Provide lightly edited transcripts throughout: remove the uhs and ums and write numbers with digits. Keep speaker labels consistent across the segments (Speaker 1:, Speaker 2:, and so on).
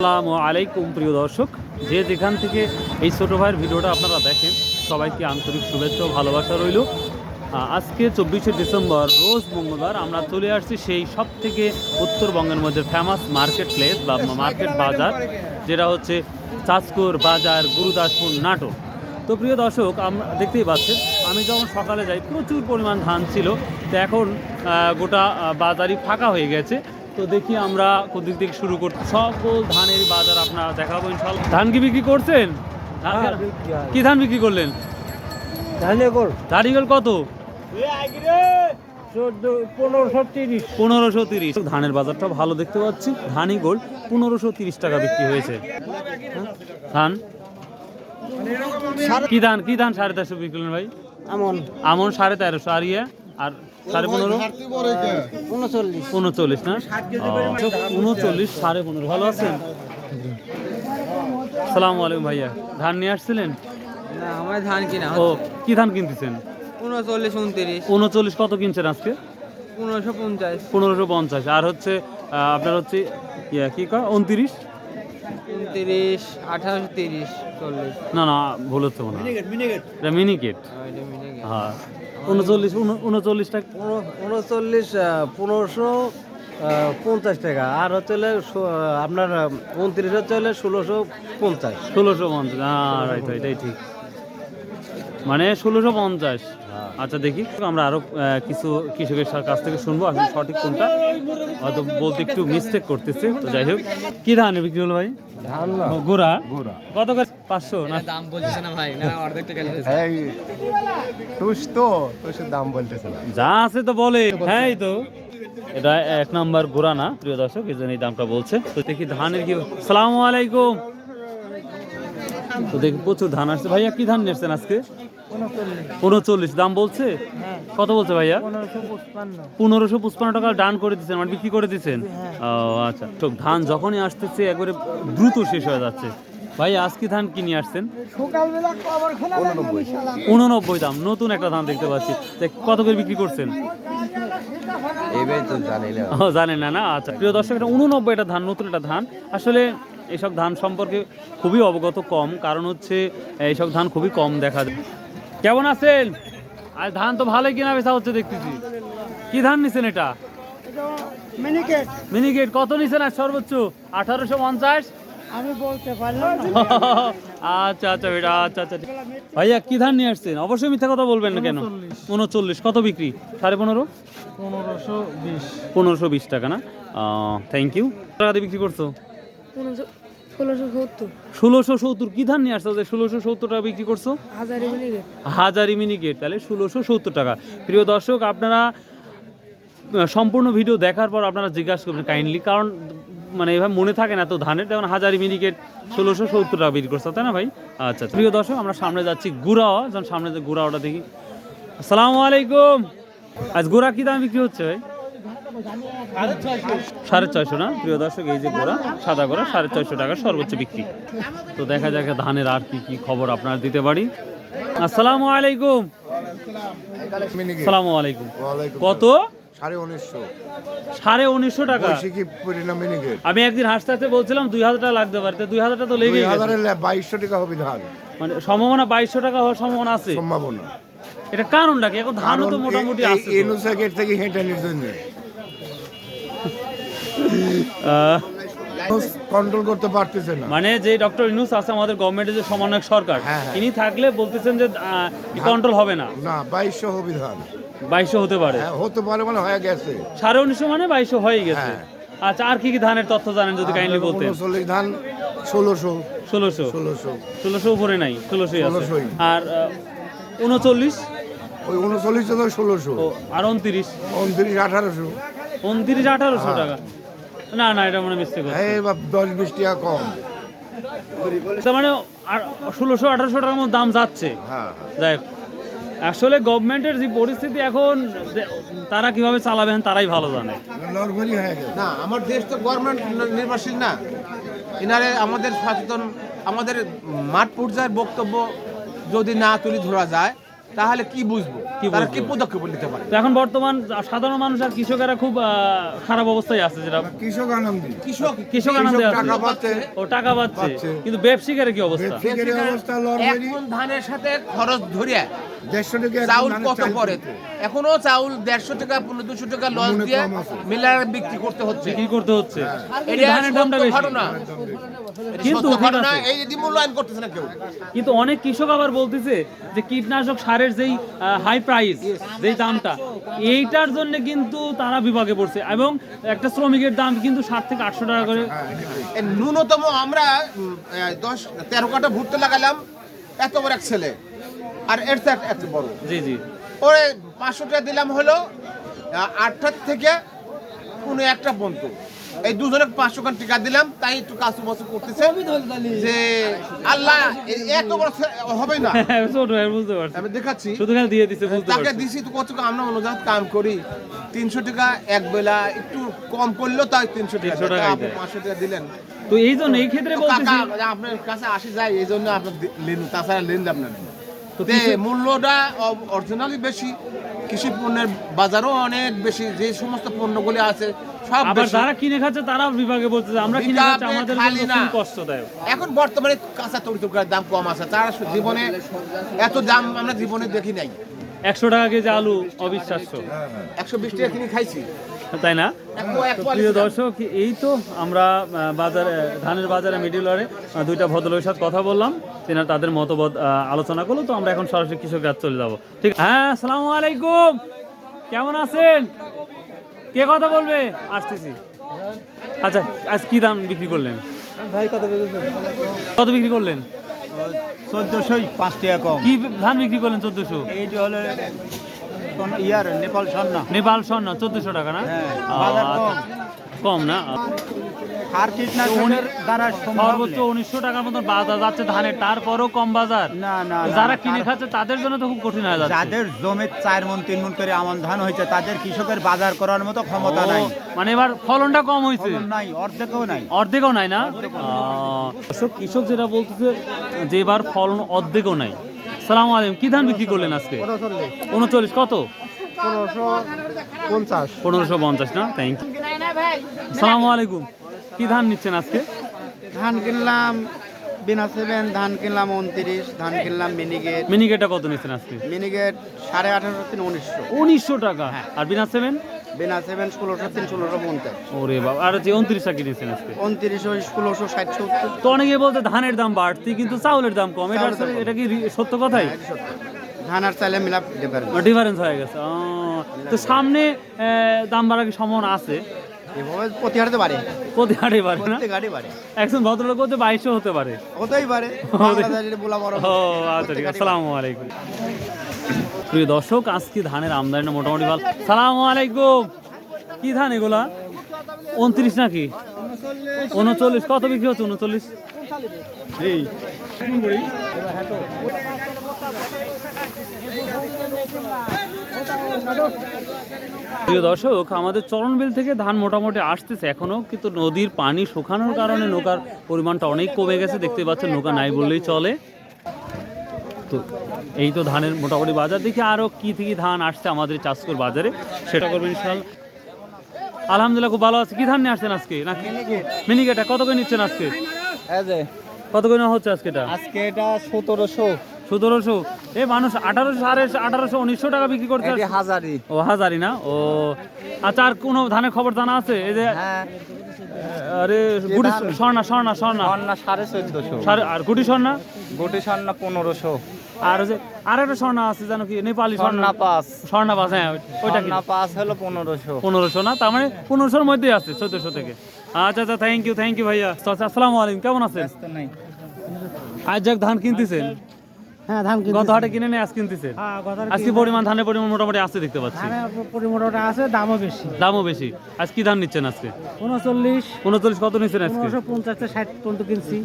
Speaker 1: আসসালামু আলাইকুম প্রিয় দর্শক, যে যেখান থেকে এই ছোটো ভাইয়ের ভিডিওটা আপনারা দেখেন সবাইকে আন্তরিক শুভেচ্ছা ও ভালোবাসা রইল। আজকে 24শে ডিসেম্বর রোজ মঙ্গলবার আমরা চলে আসছি সেই সব থেকে উত্তরবঙ্গের মধ্যে ফেমাস মার্কেট প্লেস বা মার্কেট বাজার, যেটা হচ্ছে চাঁচকর বাজার, গুরুদাসপুর, নাটোর। তো প্রিয় দর্শক, আমরা দেখতেই পাচ্ছেন আমি যখন সকালে যাই প্রচুর পরিমাণ ধান ছিল, তো এখন গোটা বাজারই ফাঁকা হয়ে গেছে। তো দেখি আমরা কোদিক থেকে শুরু করছি, সকল ধানের বাজার আপনারা দেখাবো ইনশাআল্লাহ। ধান কি বিক্রি করছেন? কি ধান বিক্রি করলেন? ধানিগোল কত? 1530। ধানের বাজারটা ভালো দেখতে পাচ্ছি, ধানিগোল 1530 টাকা বিক্রি হয়েছে। ধান কি ধান 1350 বিক্রি করলেন ভাই? আমন 1350। আর ইয়ে আর 15.5 39 না, 39 15.5। ভালো আছেন? আসসালামু আলাইকুম ভাইয়া, ধান নিয়ে আসছিলেন?
Speaker 2: না, আমার ধান কিনা।
Speaker 1: ও, কি ধান কিনতেছেন?
Speaker 2: 39 29।
Speaker 1: 39 কত কিনছেন আজকে?
Speaker 2: 1550।
Speaker 1: 1550। আর হচ্ছে আপনার হচ্ছে কি কয় 29
Speaker 2: 29 28 30 40।
Speaker 1: না না, ভুল হচ্ছে মনে হয়, এটা মিনিকেট। হ্যাঁ, 39 টাকা।
Speaker 3: 39 1550 টাকা। আর হচ্ছে আপনার 29 হচ্ছে 1650।
Speaker 1: 1650। রাইট, এটাই ঠিক, মানে 1650। আচ্ছা, দেখি আমরা আরো কিছু কৃষকের কাছ থেকে শুনবো আসলে সঠিক কোনটা, হয়তো বলতে একটু মিস্টেক করতেছে। তো যাই হোক, কি ধান বিক্রি হলো ভাই?
Speaker 3: ধান
Speaker 1: গোড়া কত করে? 500 না?
Speaker 2: দাম বলতেছে না ভাই, না অর্ধেক টাকা নিতেছে।
Speaker 3: দাম বলতেছে না,
Speaker 1: যা আছে তো বলে। হ্যাঁ, এই তো এটা 1 নাম্বার গোড়া না প্রিয় দর্শক, এই জন্য এই দামটা বলছে। তো দেখি ধানের কি। আসসালামু আলাইকুম। তো দেখি প্রচুর ধান আসছে। ভাইয়া কি ধান নিয়েছেন আজকে? 39 দাম বলছে। কত বলছে ভাইয়া? 1555 টাকা ডান করে দিচ্ছেন, মানে বিক্রি করে দিচ্ছেন। ও আচ্ছা, তো ধান যখনই আসতেছে একবারে দ্রুত শেষ হয়ে যাচ্ছে। ভাই আজকে ধান কি নিয়ে আসছেন? 89 দাম। নতুন একটা ধান দেখতে পাচ্ছি, কত করে বিক্রি করছেন? জানেন না? আচ্ছা প্রিয় দর্শক, এটা 89 এটা ধান, নতুন একটা ধান। আসলে এইসব ধান সম্পর্কে খুবই অবগত কম, কারণ হচ্ছে এইসব ধান খুবই কম দেখা যায়। কেমন আছেন? আর ধান তো ভালোই কেনা বেচা হচ্ছে দেখতেছি। কি ধান নিছেন এটা? মিনিকেট। কত নিছেন আর সর্বোচ্চ? 1850।
Speaker 3: আমি বলতে পারলাম না।
Speaker 1: আচ্ছা আচ্ছা বেটা, আচ্ছা আচ্ছা। ভাইয়া কি ধান নিয়ে আসছেন? অবশ্যই মিথ্যা কথা বলবেন না কেন? 39। কত বিক্রি? 15.5। 1520 টাকা না? Thank you. টাকা দিয়ে বিক্রি করছো? 1670। কি ধান নিয়ে আসছো যে 1670 টাকা বিক্রি করছো? হাজারি মিনিকেট। তাহলে 1670 টাকা। প্রিয় দর্শক, আপনারা সম্পূর্ণ ভিডিও দেখার পর আপনারা জিজ্ঞাসা করবেন কাইন্ডলি, কারণ মানে এভাবে মনে থাকে না তো ধানের। যেমন হাজারি মিনিকেট 1670 টাকা বিক্রি করছে, তাই না ভাই? আচ্ছা প্রিয় দর্শক, আমরা সামনে যাচ্ছি গুড়াওয়া। যখন সামনে যে গুড়াওয়াটা দেখি। আসসালামু আলাইকুম। আজ গোড়া কি দাম বিক্রি হচ্ছে ভাই? 650 না প্রিয় দর্শক? এই যে গোড়া, সাদা গোড়া 650 টাকা সর্বোচ্চ বিক্রি। তো দেখা যাক ধানের আর কি কি খবর আপনারা দিতে পারি। আসসালামু আলাইকুম। আসসালামু আলাইকুম। কত? 1950 টাকা। আমি একদিন হাসতে হাসতে বলছিলাম 2000 টাকা লাগতে পারে, 2000 টাকা তো লেগে গেছে।
Speaker 3: 2200 টাকা হবে ধান,
Speaker 1: মানে সম্ভাবনা 2200 টাকা হওয়ার সম্ভাবনা আছে।
Speaker 3: সম্ভাবনা।
Speaker 1: এটা কারণটা কি? এখন ধানও তো মোটামুটি আছে।
Speaker 3: এনুসা গেট থেকে হেঁটানির জন্য কন্ট্রোল করতে পারতেছে না।
Speaker 1: মানে যে ডক্টর ইউনূস আছে আমাদের গভর্নমেন্টের যে সমন্বয়ক সরকার, তিনি থাকলে বলতেছেন যে কন্ট্রোল হবে না।
Speaker 3: না, 2200 হবে ধান।
Speaker 1: 2200 হতে পারে।
Speaker 3: হতে পারে, মানে হয়ে গেছে।
Speaker 1: 1950 মানে 2200 হয়ে গেছে। আচ্ছা, আর কি কি ধানের তথ্য জানেন যদি কাইন্ডলি বলতেন?
Speaker 3: 39 ধান 1600
Speaker 1: উপরে নাই, 1600 আছে। আর 39
Speaker 3: ওই 39 তো 1600।
Speaker 1: আর 29
Speaker 3: 1800
Speaker 1: 1800 টাকা। না না, এটা মনে মিস্টেক হচ্ছে।
Speaker 3: এই 10-20 টাকা কম।
Speaker 1: তার মানে 1600 1800 টাকার মতো দাম যাচ্ছে। যাই হোক, আসলে গভর্নমেন্টের যে পরিস্থিতি এখন, তারা কিভাবে চালাবেন তারাই ভালো জানে।
Speaker 4: না, আমার দেশ তো গভর্নমেন্ট নির্ভরশীল না। এনারে আমাদের সচেতন, আমাদের মাঠ পর্যায়ের বক্তব্য যদি না তুলে ধরা যায়, তাহলে কি বুঝবো,
Speaker 1: কি
Speaker 4: তারা
Speaker 1: বুঝবো?
Speaker 4: কি পদক্ষেপ নিতে পারে?
Speaker 1: তো এখন বর্তমান সাধারণ মানুষ আর কৃষকেরা খুব খারাপ অবস্থায় আছে, যেটা
Speaker 5: কৃষক আনন্দী
Speaker 1: কৃষক আনন্দে আছে,
Speaker 5: টাকা পাচ্ছে
Speaker 1: ও টাকা পাচ্ছে, কিন্তু ব্যবসায়ীদের কি অবস্থা?
Speaker 5: ব্যবসায়ীদের অবস্থা লড়বেরি
Speaker 4: এখন ধানের সাথে খরচ ধরিয়া
Speaker 5: 150 টাকা এখন
Speaker 4: চাউল
Speaker 5: ধানের
Speaker 4: কত
Speaker 5: চাল
Speaker 4: পরে,
Speaker 5: কিনতে।
Speaker 4: এখনো চাউল 150 টাকা 200 টাকা লস
Speaker 5: মনে
Speaker 4: দিয়ে
Speaker 5: কম আছে।
Speaker 4: মিলার বিক্রি করতে হচ্ছে।
Speaker 1: কি করতে হচ্ছে?
Speaker 4: এটা
Speaker 1: ধানের দামটা
Speaker 4: সত্য
Speaker 1: বেশি।
Speaker 4: ঘটনা,
Speaker 1: কিন্তু
Speaker 4: সত্য
Speaker 1: ঠিক
Speaker 4: ঘটনা,
Speaker 1: আছে।
Speaker 4: এই এটি মূল্যায়ন করতেছে না কেউ।
Speaker 1: কিন্তু অনেক কৃষক আবার বলতেছে যে কীটনাশক সারের যেই হাই প্রাইস, যেই দামটা, এইটার জন্য কিন্তু তারা বিভাগে পড়ছে, এবং একটা শ্রমিকের দাম কিন্তু 700 থেকে 800 টাকা করে।
Speaker 4: এই ন্যূনতম আমরা 10-13 কাটা ভুট্টা লাগালাম, এত বড় এক ছেলে, আর এর থেকে এত বড়,
Speaker 1: জি জি,
Speaker 4: ওরে 500 টাকা দিলাম হলো 8টা থেকে 1টা পর্যন্ত, এই দুজনে 500 টাকা দিলাম, তাই একটু কাজু বাসু করতেছে যে আল্লাহ এত বড় হবে না।
Speaker 1: ছোট ভাই বুঝতে পারছি,
Speaker 4: আমি দেখাচ্ছি,
Speaker 1: শুধু খালি দিয়ে দিচ্ছে, বুঝতে
Speaker 4: তাকে
Speaker 1: পারছি।
Speaker 4: দিছি তো কত, আমরা অনুযায়ী কাম করি 300 টাকা এক বেলা, একটু কম করলেও তাই 300 টাকা,
Speaker 1: 300 টাকাই
Speaker 4: আপনি
Speaker 1: দেয়।
Speaker 4: 500 টাকা দিলেন।
Speaker 1: তো এই জন্য এই ক্ষেত্রে
Speaker 4: তো
Speaker 1: বলতেছি,
Speaker 4: কাকা আপনার কাছে আসি যায়, এই জন্য আপনার লেন, তাছাড়া লেন দাম না।
Speaker 1: তো
Speaker 4: তে মূল্যটা অরিজিনালি বেশি, কৃষি পণ্যের বাজারও অনেক বেশি, যে সমস্ত পণ্যগুলি আছে সব
Speaker 1: আবার
Speaker 4: বেশি।
Speaker 1: যারা কিনে খাচ্ছে তারা বিভাগে বলতেছে আমরা কিনে খাচ্ছি,
Speaker 4: বিভাগে
Speaker 1: আমাদের
Speaker 4: খালি
Speaker 1: জন্য
Speaker 4: না।
Speaker 1: খুব কষ্টদায়ক।
Speaker 4: এখন বর্তমানে কাঁচা তরিতরকারির দাম কম আছে, তারা জীবনে এত দাম আমরা জীবনে দেখি নাই।
Speaker 1: 100 টাকা কেজি আলু অবিশ্বাস্য,
Speaker 4: 120 টাকা কিনে খাইছি।
Speaker 1: তাই না?
Speaker 4: এক
Speaker 1: প্রিয় দর্শক, এই তো আমরা বাজারে, ধানের বাজারে মিডিলরে দুইটা ভদ্রলোকের সাথে কথা বললাম, তেনারা তাদের মতবাদ আলোচনা করলো। তো আমরা এখন সরাসরি কৃষক কাজ চলে যাবো। ঠিক, হ্যাঁ, আসসালামু আলাইকুম, কেমন আছেন? কে কথা বলবে? আসতেছি। আচ্ছা, আজ কি দাম বিক্রি করলেন?
Speaker 3: ভাই কত
Speaker 1: কত বিক্রি করলেন?
Speaker 3: 1405 টাকা কম।
Speaker 1: কি ধান বিক্রি করলেন? 1400।
Speaker 3: এইটা হলো ইয়ার নেপাল সন্না।
Speaker 1: নেপাল স্বর্ণ 1400 টাকা না?
Speaker 3: হ্যাঁ, বাজার কম।
Speaker 1: কম না?
Speaker 3: আর কীটনাশকের দ্বারা
Speaker 1: সর্বোচ্চ 1900 টাকার মতন বাজার যাচ্ছে ধানের, তারপরও কম বাজার।
Speaker 3: না না
Speaker 1: তো যারা কিনে খাচ্ছে তাদের জন্য তো খুব কঠিন হয়ে যাচ্ছে।
Speaker 3: যাদের জমি 4 মণ 3 মণ করে আমন ধান হয়েছে তাদের কৃষকের বাজার করার মতো ক্ষমতা নাই,
Speaker 1: ও, মানে এবার ফলনটা কম হয়েছে,
Speaker 3: ফলন নাই, অর্ধেকও নাই।
Speaker 1: অর্ধেকও নাই না? দর্শক, কৃষক যেটা বলতেছে যে এবার ফলন অর্ধেকও নাই। সালাম আলাইকুম, কি ধান বিক্রি করলেন আজকে? 39। কত?
Speaker 3: 1550।
Speaker 1: 1550 না? Thank you. সালাম আলাইকুম, কি ধান নিচ্ছেন আজকে?
Speaker 2: ধান কিনলাম বিনা 7, ধান কিনলাম 29, ধান কিনলাম মিনিগেট।
Speaker 1: মিনিকেটটা কত নিচ্ছেন আজকে?
Speaker 2: মিনিগেট 1850 থেকে 1900,
Speaker 1: 1900 টাকা। আর বিনা 7?
Speaker 2: বিনা 7 1600 থেকে 1650,
Speaker 1: ওরে বাবা, আর যে 29টা কিনেছেন আজকে?
Speaker 2: 2900 1600 60 70।
Speaker 1: তো অনেকে বলতে ধানের দাম বাড়তি কিন্তু চাউলের দাম কম, এটা
Speaker 2: চাউলের দাম কম।
Speaker 1: এটা কি সত্য কথাই?
Speaker 2: ধান আর চাইলে মিলাপ ডিফারেন্স।
Speaker 1: ডিফারেন্স হয়ে গেছে। তো সামনে দাম বাড়ার কি সম্ভাবনা আছে?
Speaker 2: এভাবে প্রতি হাটতে পারে,
Speaker 1: প্রতি হাটে পারে না?
Speaker 2: প্রত্যেক হাটে পারে,
Speaker 1: একজন ভদ্রলোক বলতে 2200 হতে পারে।
Speaker 2: হতেই পারে। বাংলাদেশের বলা বড়।
Speaker 1: ও আচ্ছা, ঠিক আছে। আসসালামু আলাইকুম। প্রিয় দর্শক, আজকে ধানের আমদানিটা মোটামুটি ভালো। সালামু আলাইকুম, কি ধান এগুলা? 29 নাকি? 39। কত বিক্রি হচ্ছে? 39। এই প্রিয় দর্শক, আমাদের চরণবিল থেকে ধান মোটামুটি আসতেছে এখনো, কিন্তু নদীর পানি শুকানোর কারণে নৌকার পরিমাণটা অনেক কমে গেছে। দেখতে পাচ্ছেন নৌকা নাই বললেই চলে। তো এই তো ধানের মোটামুটি বাজার। দেখি আরো কি থেকে ধান আসছে আমাদের চাষকর বাজারে, সেটা করবেন ইনশাআল্লাহ। আলহামদুলিল্লাহ, খুব ভালো আছে। কি ধান নিয়ে আসছেন আজকে? নাকি মিনিকেটটা কত করে নিচ্ছেন আজকে? কত করে নেওয়া হচ্ছে আজকে?
Speaker 3: আজকে এটা 1700।
Speaker 1: 1700। এ মানুষ 1800, 1800, 1900 টাকা বিক্রি করছে।
Speaker 3: হাজারি।
Speaker 1: ও হাজারি না? ও আচ্ছা, আর কোনো ধানের খবর জানা আছে? এই যে
Speaker 3: হ্যাঁ,
Speaker 1: আরে গুটি স্বর্ণা, স্বর্ণা, স্বর্ণা,
Speaker 3: সন্না 1450।
Speaker 1: আর গুটি স্বর্ণা,
Speaker 3: গোটি সন্না 1500।
Speaker 1: আর যে আর একটা স্বর্ণা আছে জানো কি? নেপালি স্বর্ণা,
Speaker 3: 5।
Speaker 1: স্বর্ণা পাস। হ্যাঁ, ওইটা কি?
Speaker 3: 5 হলো 1500।
Speaker 1: 1500 না? তার মানে 1500-র মধ্যেই আছে, 1400 থেকে। আচ্ছা আচ্ছা, থ্যাংক ইউ ভাইয়া। আচ্ছা, আসসালামু আলাইকুম, কেমন আছেন?
Speaker 3: নাই।
Speaker 1: আজ যাক ধান কিনতেছেন?
Speaker 3: হ্যাঁ, ধান
Speaker 1: গত হাটে কিনে নিয়ে আজ কিনতেছেন?
Speaker 3: হ্যাঁ,
Speaker 1: আজকে ধানের পরিমাণ মোটামুটি আছে দেখতে পাচ্ছি,
Speaker 3: পরিমাণটা আছে, দামও বেশি।
Speaker 1: দামও বেশি। আজ কি ধান নিচ্ছেন আজকে?
Speaker 3: 39।
Speaker 1: 39। কত নিচ্ছেন আজকে?
Speaker 3: 1550 থেকে 60 পর্যন্ত কিনছি।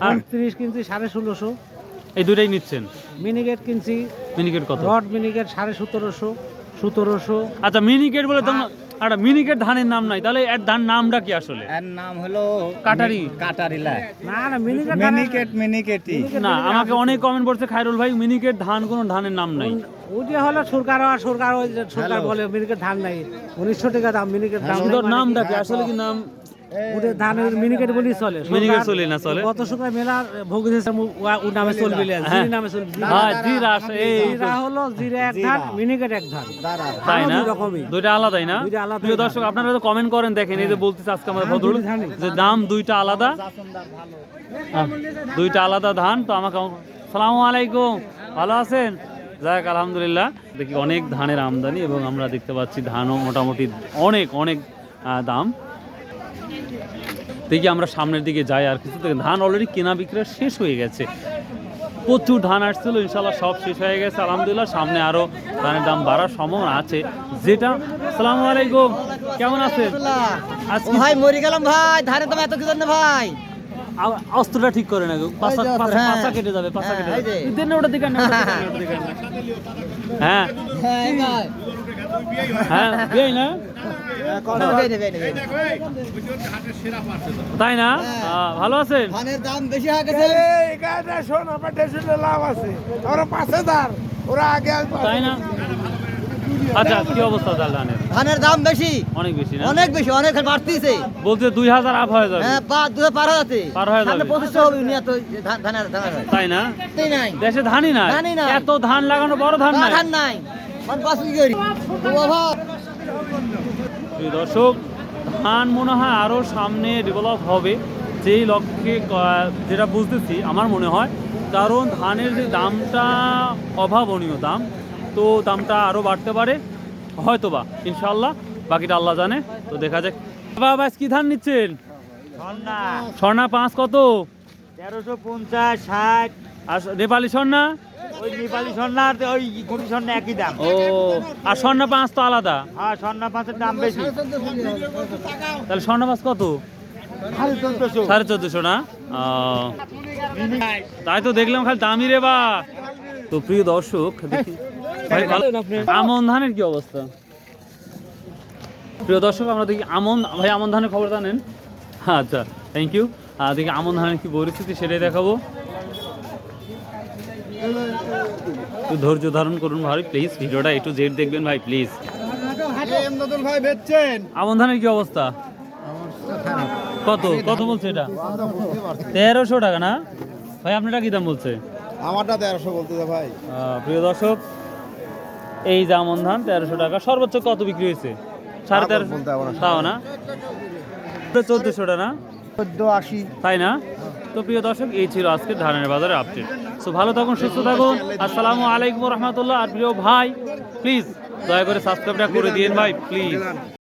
Speaker 1: আর
Speaker 3: 29 কিনছি 1650।
Speaker 1: এই দুইটাই নিচ্ছেন?
Speaker 3: মিনিগেট কিনছি,
Speaker 1: মিনিকেট কত?
Speaker 3: রড মিনিগেট 1750, 1700।
Speaker 1: আচ্ছা, মিনিকেট বলে আর মিনিকেট ধানের নাম নাই, তাহলে এর ধান নামটা কি আসলে?
Speaker 3: এর নাম হলো
Speaker 1: কাটারি।
Speaker 3: কাটারিলা।
Speaker 2: না না মিনিকেট
Speaker 3: মিনিকেটি।
Speaker 1: না, আমাকে অনেক কমেন্ট করছে খায়রুল ভাই মিনিকেট ধান কোনো ধানের নাম নাই।
Speaker 2: ওটা হলো সরকার ওই যে সরকার বলে মিনিকেট ধান নাই, 1900 টাকা দাম মিনিকেট দাম।
Speaker 1: সুন্দর নামটা কি আসলে কি নাম?
Speaker 2: ওটা ধানের মিনিকেট বলি চলে,
Speaker 1: মিনিকেট চলে না চলে?
Speaker 2: গত সরকার মেলা ভোগ দিয়েছে ওর নামে চলবে, জির নামে চলবে।
Speaker 1: হ্যাঁ জিরা এই
Speaker 2: জিরা হলো জিরা এক ধান, মিনিকেট এক ধান,
Speaker 1: তাই না?
Speaker 2: দুই রকমই।
Speaker 1: দুইটা আলাদাই না?
Speaker 2: দুইটা আলাদা
Speaker 1: প্রিয় দর্শক আপনারা তো কমেন্ট করেন, দেখেন এই যে বলতেছে আজকে আমাদের ভদ্রলোক যে দাম দুইটা আলাদা, দুইটা আলাদা ধান। তো আমাকে সালামু আলাইকুম, ভালো আছেন? যাক আলহামদুলিল্লাহ। দেখি অনেক ধানের আমদানি এবং আমরা দেখতে পাচ্ছি ধানও মোটামুটি অনেক অনেক দাম। দেখি আমরা সামনের দিকে যাই আর কিছু। ধান অলরেডি কেনা বিক্রয় শেষ হয়ে গেছে, প্রচুর ধান আসছিল, ইনশাল্লাহ সব শেষ হয়ে গেছে আলহামদুলিল্লাহ। সামনে আরো ধানের দাম বাড়ার সম্ভাবনা আছে যেটা। আসসালামু আলাইকুম, কেমন আছেন? আজকে
Speaker 3: ভাই মরে গেলাম ভাই, ধানের দাম এত কি জন্য ভাই?
Speaker 1: অস্ত্রটা ঠিক করে না গো, পাছা
Speaker 3: হ্যাঁ।
Speaker 1: পাছা কেটে যাবে, পাছা কেটে
Speaker 3: হ্যাঁ,
Speaker 1: যাবে।
Speaker 3: এই যে।
Speaker 1: দেন না, ওটা দেখেন না, ওটা দেখেন না, ওটা দেখেন না। হ্যাঁ হ্যাঁ বেই না, তাই না? ভালো আছেন?
Speaker 3: ধানের দাম বেশি হয়ে গেছে।
Speaker 5: লাভ আছে আমরা 5000 ওরা আগে
Speaker 1: তাই না? আচ্ছা, কি অবস্থা তাহলে ধানের?
Speaker 3: ধানের দাম বেশি,
Speaker 1: অনেক বেশি না?
Speaker 3: অনেক বেশি, অনেক বাড়তিছে।
Speaker 1: বলতে 2000 আপ হয়ে যাবে।
Speaker 3: হ্যাঁ, দুধে পার হয়ে যাচ্ছে।
Speaker 1: পার হয়ে যাবে।
Speaker 3: 2500 হবে নিয়ে তো ধানের
Speaker 1: তাই না?
Speaker 3: তাই নাই,
Speaker 1: দেশে ধানই নাই,
Speaker 3: ধানই নাই।
Speaker 1: এত ধান লাগানো বড় ধান নাই।
Speaker 3: ধান নাই, মানে 5 কি করি অভাব।
Speaker 1: প্রিয় দর্শক, ধান মনে হয় আরো সামনে ডেভেলপ হবে যেই লক্ষ্যে, যেটা বুঝতেছি আমার মনে হয়, কারণ ধানের যে দামটা অভাবনীয় দাম, তো দামটা আরো বাড়তে পারে হয়তোবা, ইনশাল্লাহ বাকিটা আল্লাহ জানে। তো দেখা যাক। বাবা কি ধান নিচ্ছেন? স্বর্ণা 5 কত?
Speaker 2: 1350 60।
Speaker 1: আর নেপালি স্বর্ণা?
Speaker 2: ওই নেপালি স্বর্ণা আর ওই গুটি স্বর্ণা একই দাম।
Speaker 1: ও, আর স্বর্ণা 5 তো আলাদা।
Speaker 2: হ্যাঁ স্বর্ণা 5-এর দাম বেশি।
Speaker 1: তাহলে স্বর্ণা 5 কত? 1450 না? তাই তো দেখলাম খালি দামি রে বা। তো প্রিয় দর্শক দেখি ভাই, আমন ধানের কি অবস্থা? প্রিয় দর্শক আমরা দেখি ভাই আমন ধানের খবর জানেন? আচ্ছা, থ্যাংক ইউ। দেখি আমন ধানের কি পরিস্থিতি সেটাই দেখাবো। একটু ধৈর্য ধারণ করুন ভাই প্লিজ, ভিডিওটা একটু জেড দেখবেন ভাই প্লিজ।
Speaker 5: ভাই বেচছেন
Speaker 1: আমন ধানের কি অবস্থা? কত কত বলছে এটা? 1300 টাকা না ভাই? আপনারা কি দাম বলছে?
Speaker 5: আমারটা 1300 বলতেছে ভাই।
Speaker 1: প্রিয় দর্শক, এই যে আমন ধান 1300 টাকা। সর্বোচ্চ কত বিক্রি হয়েছে? 1350 তাও না? 1400 টাকা না?
Speaker 3: 1480।
Speaker 1: তাই না? তো প্রিয় দর্শক, এই ছিল আজকে ধানের বাজারের আপডেট। সো ভালো থাকুন, সুস্থ থাকুন। আসসালামু আলাইকুম রহমতুল্লাহ। আর প্রিয় ভাই প্লিজ দয়া করে সাবস্ক্রাইবটা করে দিন ভাই প্লিজ।